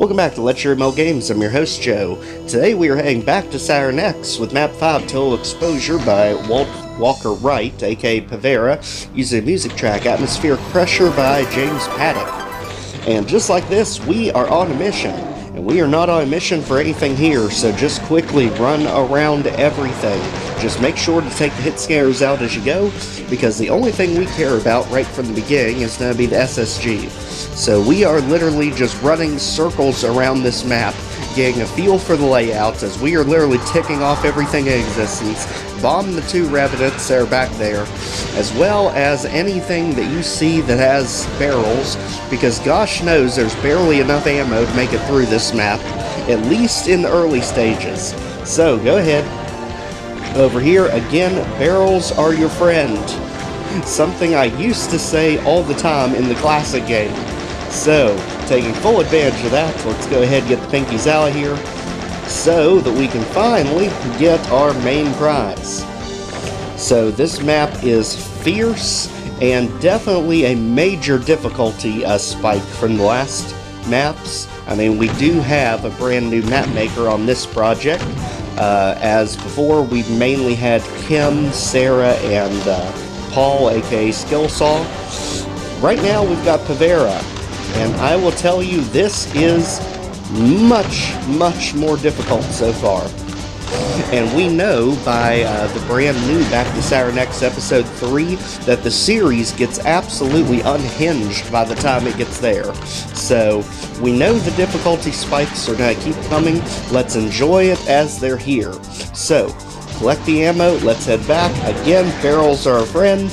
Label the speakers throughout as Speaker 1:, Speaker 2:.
Speaker 1: Welcome back to Let's Share Mo Games. I'm your host, Joe. Today we are heading back to Saturn X with MAP05 No Enclosure by Walker Wright, aka Pavera, using a music track, Atmospheric Pressure by James Paddock. And just like this, we are on a mission. And we are not on a mission for anything here, so just quickly run around everything. Just make sure to take the hit scares out as you go, because the only thing we care about right from the beginning is going to be the SSG. So we are literally just running circles around this map, getting a feel for the layout, as we are literally ticking off everything in existence, bomb the two revenants that are back there, as well as anything that you see that has barrels, because gosh knows there's barely enough ammo to make it through this map, at least in the early stages. So go ahead. Over here, again, barrels are your friend. Something I used to say all the time in the classic game. So, taking full advantage of that, let's go ahead and get the pinkies out of here so that we can finally get our main prize. So this map is fierce and definitely a major difficulty spike from the last maps. I mean, we do have a brand new map maker on this project. As before, we mainly had Kim, Sarah, and Paul, aka Skillsaw. Right now, we've got Pavera, and I will tell you, this is much more difficult so far. And we know by the brand new Back to Saturn X Episode 3 that the series gets absolutely unhinged by the time it gets there. So, we know the difficulty spikes are going to keep coming. Let's enjoy it as they're here. So, collect the ammo, let's head back. Again, barrels are a friend.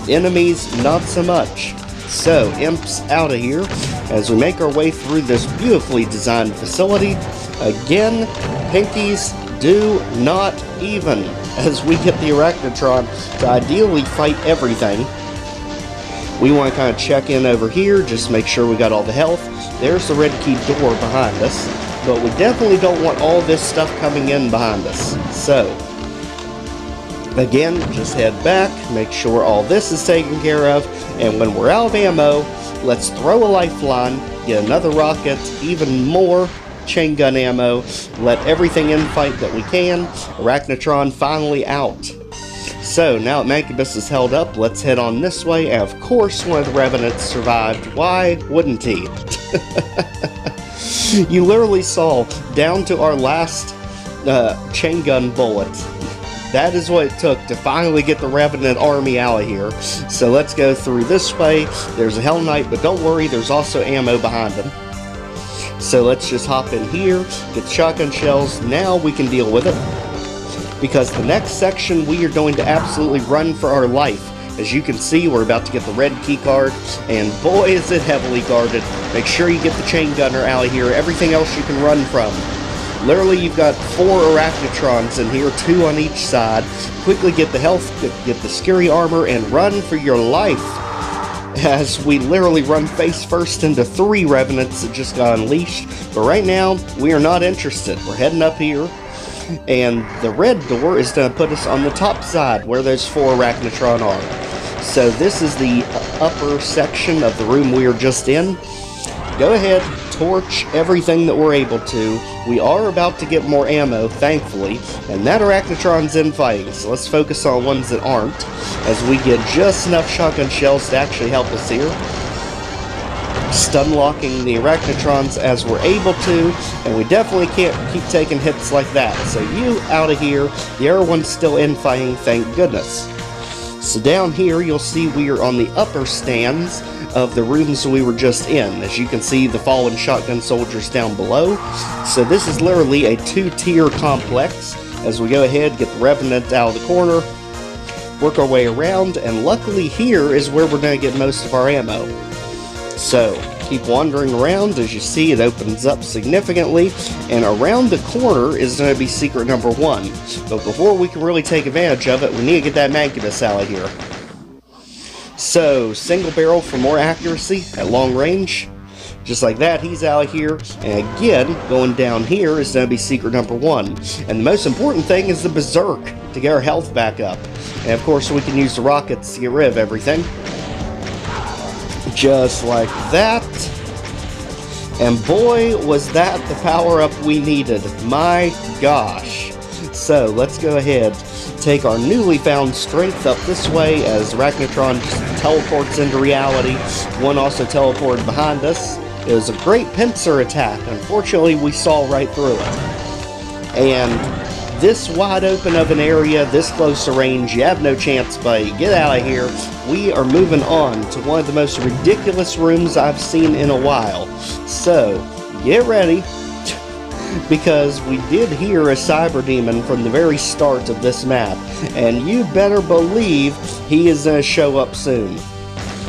Speaker 1: Enemies, not so much. So, imps out of here as we make our way through this beautifully designed facility. Again, pinkies do not even, as we get the Arachnotron to ideally fight everything. We want to kind of check in over here, just make sure we got all the health. There's the red key door behind us, but we definitely don't want all this stuff coming in behind us. So, again, just head back, make sure all this is taken care of, and when we're out of ammo, let's throw a lifeline, get another rocket, even more chain gun ammo, let everything infight that we can. Arachnotron finally out. So, now that Mancubus is held up, let's head on this way, and of course one of the Revenants survived. Why wouldn't he? You literally saw, down to our last chain gun bullet. That is what it took to finally get the Revenant army out of here. So let's go through this way. There's a Hell Knight, but don't worry, there's also ammo behind him. So let's just hop in here, get the shotgun shells. Now we can deal with it, because the next section we are going to absolutely run for our life. As you can see, we're about to get the red key card, and boy is it heavily guarded. Make sure you get the chain gunner out of here, everything else you can run from. Literally, you've got 4 Arachnotrons in here, 2 on each side. Quickly get the health, get the scary armor, and run for your life. As we literally run face first into 3 Revenants that just got unleashed. But right now, we are not interested. We're heading up here, and the red door is going to put us on the top side where those 4 Arachnotron are. So this is the upper section of the room we were just in. Go ahead, torch everything that we're able to. We are about to get more ammo, thankfully, and that Arachnotron's in fighting, so let's focus on ones that aren't, as we get just enough shotgun shells to actually help us here. Stun locking the Arachnotrons as we're able to, and we definitely can't keep taking hits like that. So you out of here, the other one's still in fighting, thank goodness. So down here you'll see we are on the upper stands of the rooms we were just in. As you can see, the fallen shotgun soldiers down below. So this is literally a 2-tier complex. As we go ahead, get the Revenant out of the corner, work our way around, and luckily here is where we're going to get most of our ammo. So, keep wandering around. As you see, it opens up significantly, and around the corner is going to be secret number 1. But before we can really take advantage of it, we need to get that Mancubus out of here. So, single barrel for more accuracy at long range. Just like that, he's out of here. And again, going down here is going to be secret number 1. And the most important thing is the Berserk to get our health back up. And of course, we can use the rockets to get rid of everything. Just like that. And boy, was that the power-up we needed. My gosh. So, let's go ahead, take our newly found strength up this way as Arachnotron just teleports into reality. One also teleported behind us. It was a great pincer attack. Unfortunately, we saw right through it. And this wide open of an area, this close to range, you have no chance, buddy. Get out of here. We are moving on to one of the most ridiculous rooms I've seen in a while. So, get ready, because we did hear a cyber demon from the very start of this map, and you better believe he is going to show up soon.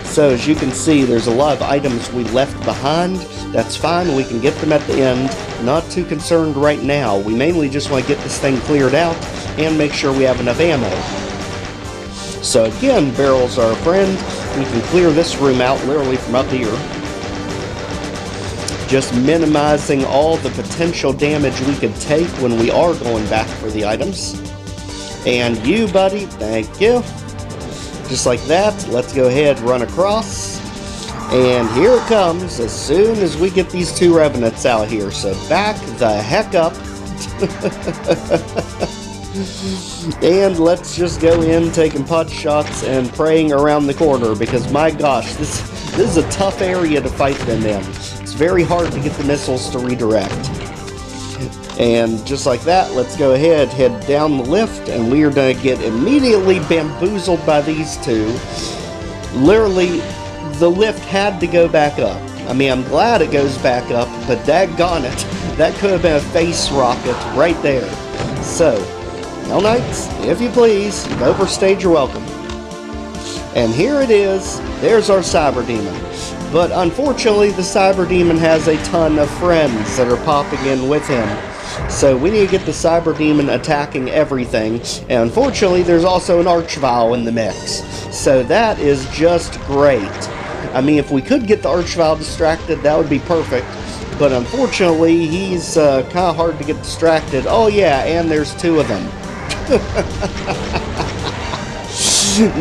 Speaker 1: So as you can see, there's a lot of items we left behind. That's fine, we can get them at the end. Not too concerned right now. We mainly just want to get this thing cleared out and make sure we have enough ammo. So again, barrels are a friend. We can clear this room out literally from up here, just minimizing all the potential damage we could take when we are going back for the items. And you, buddy, thank you. Just like that, let's go ahead, run across. And here it comes as soon as we get these two revenants out here. So back the heck up. And let's just go in taking pot shots and praying around the corner, because my gosh, this is a tough area to fight them in. It's very hard to get the missiles to redirect. And just like that, let's go ahead, head down the lift, and we are going to get immediately bamboozled by these two. Literally, the lift had to go back up. I mean, I'm glad it goes back up, but daggone it, that could have been a face rocket right there. So, Hell Knights, if you please, you've overstayed your welcome. And here it is, there's our Cyber Demon. But unfortunately, the Cyber Demon has a ton of friends that are popping in with him. So we need to get the Cyber Demon attacking everything. And unfortunately, there's also an Archvile in the mix. So that is just great. I mean, if we could get the Archvile distracted, that would be perfect. But unfortunately, he's kind of hard to get distracted. Oh yeah, and there's two of them.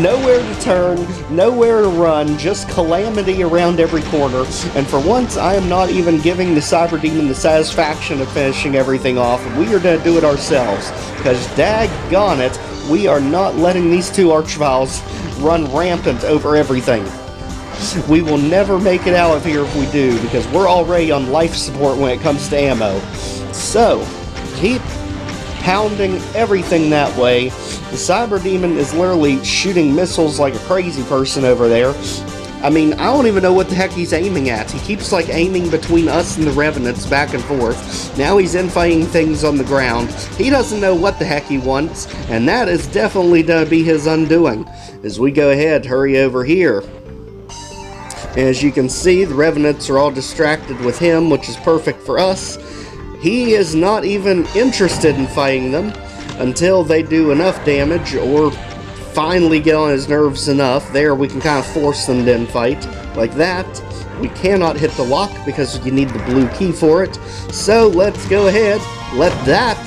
Speaker 1: Nowhere to turn, nowhere to run, just calamity around every corner. And for once, I am not even giving the Cyber Demon the satisfaction of finishing everything off. We are going to do it ourselves, because daggone it, we are not letting these two Archviles run rampant over everything. We will never make it out of here if we do, because we're already on life support when it comes to ammo. So, keep pounding everything that way. The Cyber Demon is literally shooting missiles like a crazy person over there. I mean, I don't even know what the heck he's aiming at. He keeps like aiming between us and the Revenants back and forth. Now he's infighting things on the ground. He doesn't know what the heck he wants, and that is definitely going to be his undoing. As we go ahead, hurry over here. As you can see, the Revenants are all distracted with him, which is perfect for us. He is not even interested in fighting them until they do enough damage or finally get on his nerves enough. There, we can kind of force them to infight like that. We cannot hit the lock because you need the blue key for it. So let's go ahead, let that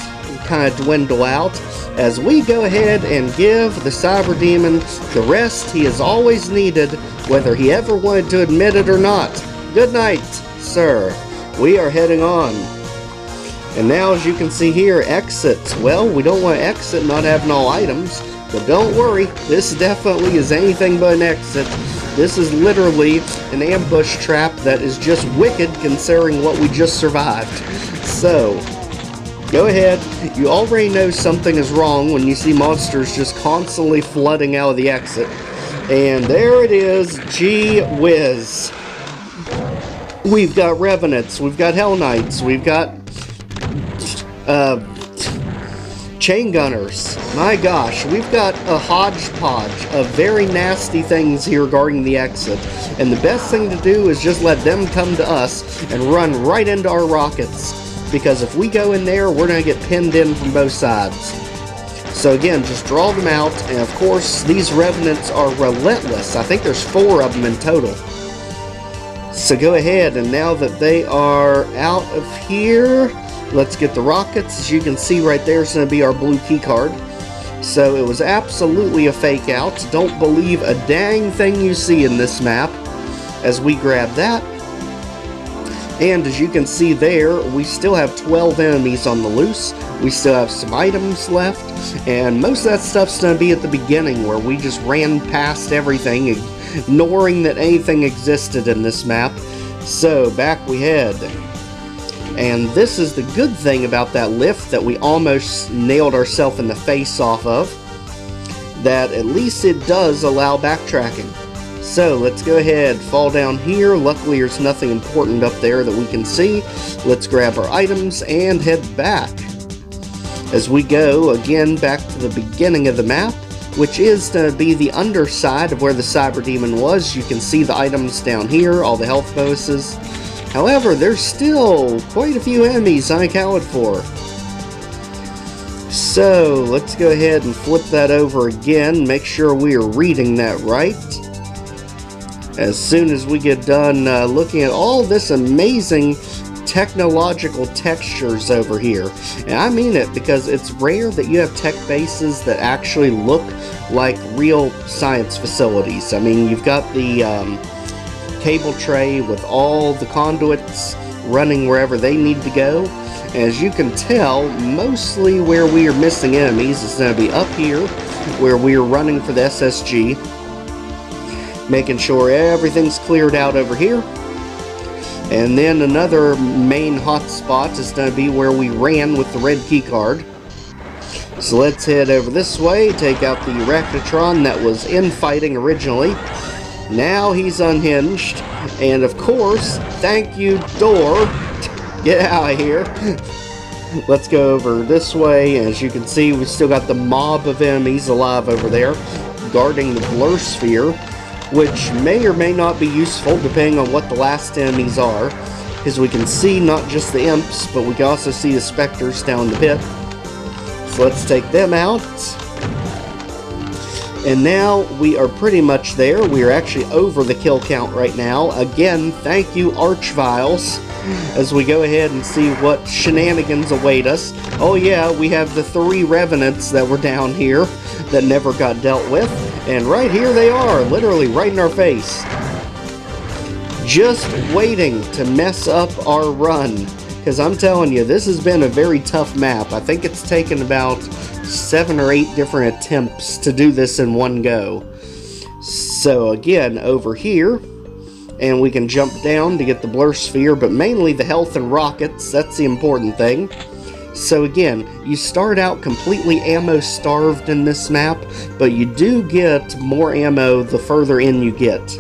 Speaker 1: kind of dwindle out as we go ahead and give the Cyber Demon the rest he has always needed, whether he ever wanted to admit it or not. Good night, sir. We are heading on. And now, as you can see here, exits. Well, we don't want to exit not having all items, but don't worry, this definitely is anything but an exit. This is literally an ambush trap that is just wicked considering what we just survived. So, go ahead. You already know something is wrong when you see monsters just constantly flooding out of the exit. And there it is. Gee whiz. We've got Revenants, we've got Hell Knights, we've got chain gunners. My gosh, we've got a hodgepodge of very nasty things here guarding the exit, and the best thing to do is just let them come to us and run right into our rockets, because if we go in there, we're going to get pinned in from both sides. So again, just draw them out, and of course, these Revenants are relentless. I think there's 4 of them in total. So go ahead, and now that they are out of here, let's get the rockets. As you can see right there is going to be our blue key card. So it was absolutely a fake out. Don't believe a dang thing you see in this map. As we grab that. And as you can see there, we still have 12 enemies on the loose. We still have some items left, and most of that stuff's going to be at the beginning where we just ran past everything, ignoring that anything existed in this map. So back we head. And this is the good thing about that lift that we almost nailed ourselves in the face off of, that at least it does allow backtracking. So let's go ahead, fall down here. Luckily there's nothing important up there that we can see. Let's grab our items and head back. As we go again back to the beginning of the map, which is to be the underside of where the Cyber Demon was. You can see the items down here, all the health bonuses. However, there's still quite a few enemies unaccounted for. So let's go ahead and flip that over again, make sure we are reading that right. As soon as we get done looking at all this amazing technological textures over here. And I mean it, because it's rare that you have tech bases that actually look like real science facilities. I mean, you've got the cable tray with all the conduits running wherever they need to go. As you can tell, mostly where we are missing enemies is going to be up here, where we are running for the SSG. Making sure everything's cleared out over here. And then another main hotspot is going to be where we ran with the red keycard. So let's head over this way, take out the Arachnotron that was infighting originally. Now he's unhinged. And of course, thank you, door. Get out of here. Let's go over this way. As you can see, we've still got the mob of enemies alive over there, guarding the blur sphere, which may or may not be useful depending on what the last enemies are, because we can see not just the imps, but we can also see the specters down the pit. So let's take them out. And now we are pretty much there. We are actually over the kill count right now. Again, thank you, Archviles, as we go ahead and see what shenanigans await us. Oh yeah, we have the 3 revenants that were down here that never got dealt with. And right here they are, literally right in our face. Just waiting to mess up our run. Because I'm telling you, this has been a very tough map. I think it's taken about 7 or 8 different attempts to do this in one go. So again, over here, and we can jump down to get the blur sphere, but mainly the health and rockets, that's the important thing. So again, you start out completely ammo starved in this map, but you do get more ammo the further in you get.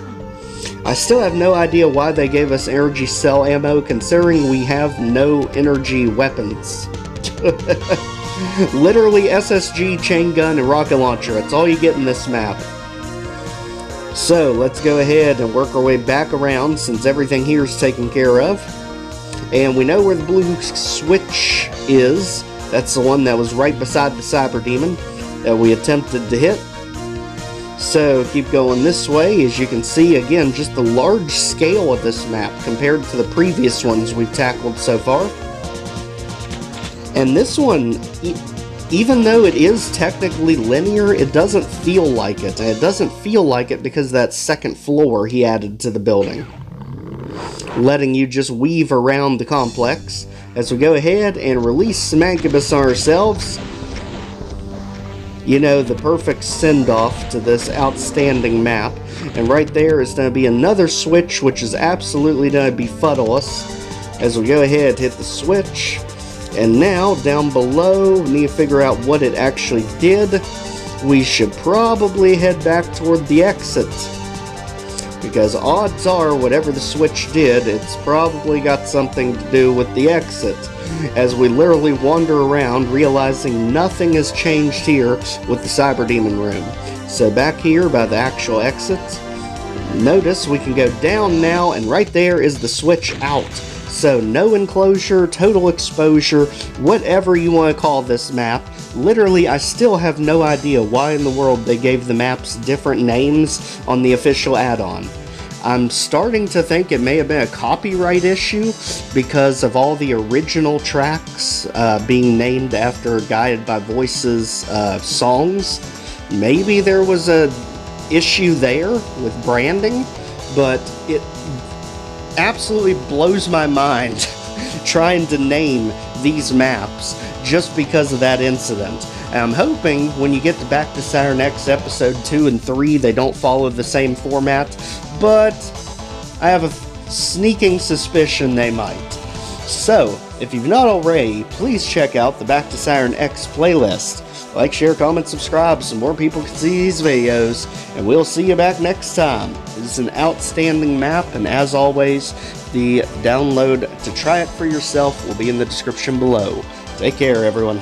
Speaker 1: I still have no idea why they gave us energy cell ammo, considering we have no energy weapons. Literally SSG, chain gun, and rocket launcher. That's all you get in this map. So let's go ahead and work our way back around since everything here is taken care of. And we know where the blue switch is. That's the one that was right beside the Cyber Demon that we attempted to hit. So keep going this way. As you can see, again, just the large scale of this map compared to the previous ones we've tackled so far. And this one, even though it is technically linear, it doesn't feel like it. And it doesn't feel like it because of that second floor he added to the building, letting you just weave around the complex. As we go ahead and release some Incubus on ourselves, you know, the perfect send-off to this outstanding map. And right there is going to be another switch, which is absolutely going to befuddle us. As we go ahead, hit the switch. And now, down below, we need to figure out what it actually did. We should probably head back toward the exit, because odds are, whatever the switch did, it's probably got something to do with the exit. As we literally wander around, realizing nothing has changed here with the Cyber Demon room. So back here by the actual exit, notice we can go down now, and right there is the switch out. So no enclosure, total exposure, whatever you want to call this map. Literally, I still have no idea why in the world they gave the maps different names on the official add-on. I'm starting to think it may have been a copyright issue because of all the original tracks being named after Guided by Voices songs. Maybe there was a issue there with branding, but absolutely blows my mind trying to name these maps just because of that incident. And I'm hoping when you get back to Saturn X episode 2 and 3 they don't follow the same format, but I have a sneaking suspicion they might. So, if you've not already, please check out the Back to Saturn X playlist. Like, share, comment, subscribe so more people can see these videos, and we'll see you back next time. This is an outstanding map, and as always, the download to try it for yourself will be in the description below. Take care, everyone.